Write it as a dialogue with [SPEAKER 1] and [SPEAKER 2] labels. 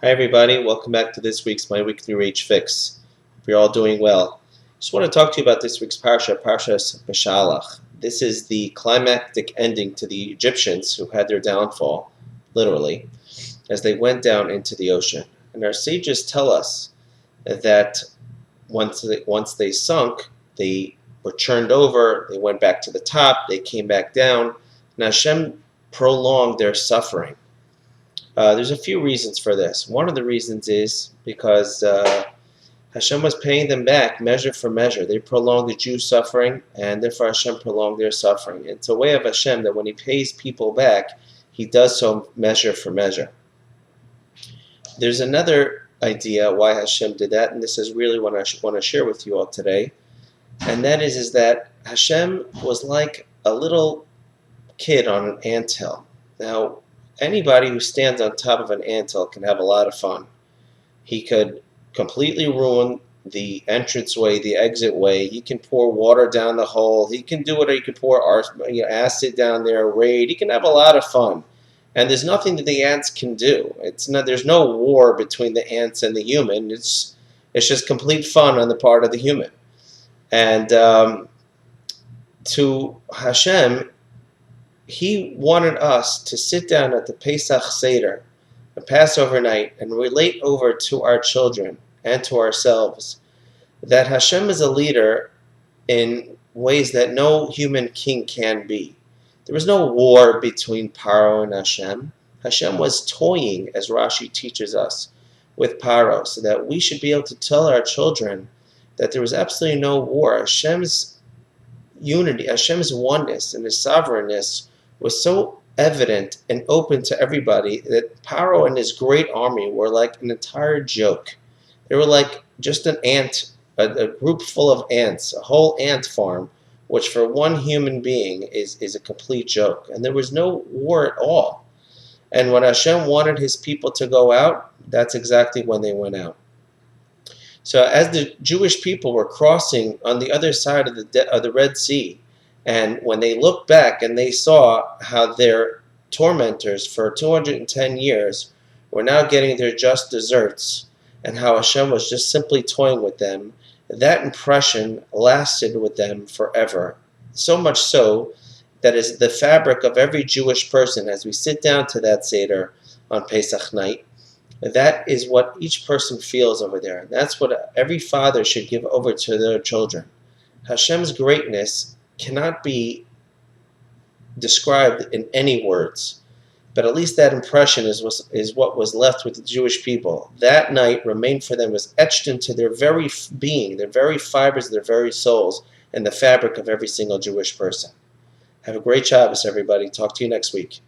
[SPEAKER 1] Hi everybody, welcome back to this week's My Weekly Raje Fix. Hope you're all doing well. Just want to talk to you about this week's Parshas Beshalach. This is the climactic ending to the Egyptians who had their downfall, literally, as they went down into the ocean. And our sages tell us that once they sunk, they were churned over, they went back to the top, they came back down, and Hashem prolonged their suffering. There's a few reasons for this. One of the reasons is because Hashem was paying them back measure for measure. They prolonged the Jews' suffering, and therefore Hashem prolonged their suffering. It's a way of Hashem that when He pays people back, He does so measure for measure. There's another idea why Hashem did that, and this is really what I want to share with you all today. And that is that Hashem was like a little kid on an anthill. Now, anybody who stands on top of an anthill can have a lot of fun. He could completely ruin the entranceway, the exit way. He can pour water down the hole. He can do it, or he can pour acid down there, raid. He can have a lot of fun. And there's nothing that the ants can do. There's no war between the ants and the human. It's just complete fun on the part of the human. And to Hashem, He wanted us to sit down at the Pesach Seder, the Passover night, and relate over to our children and to ourselves that Hashem is a leader in ways that no human king can be. There was no war between Paro and Hashem. Hashem was toying, as Raje teaches us, with Paro, so that we should be able to tell our children that there was absolutely no war. Hashem's unity, Hashem's oneness, and His sovereignness was so evident and open to everybody that Paro and his great army were like an entire joke. They were like just an ant, a group full of ants, a whole ant farm, which for one human being is a complete joke. And there was no war at all. And when Hashem wanted His people to go out, that's exactly when they went out. So as the Jewish people were crossing on the other side of the Red Sea, and when they looked back and they saw how their tormentors for 210 years were now getting their just deserts, and how Hashem was just simply toying with them, that impression lasted with them forever. So much so that is the fabric of every Jewish person as we sit down to that Seder on Pesach night. That is what each person feels over there. And that's what every father should give over to their children. Hashem's greatness cannot be described in any words, but at least that impression is what was left with the Jewish people. That night remained for them as etched into their very being, their very fibers, their very souls, and the fabric of every single Jewish person. Have a great Shabbos, everybody. Talk to you next week.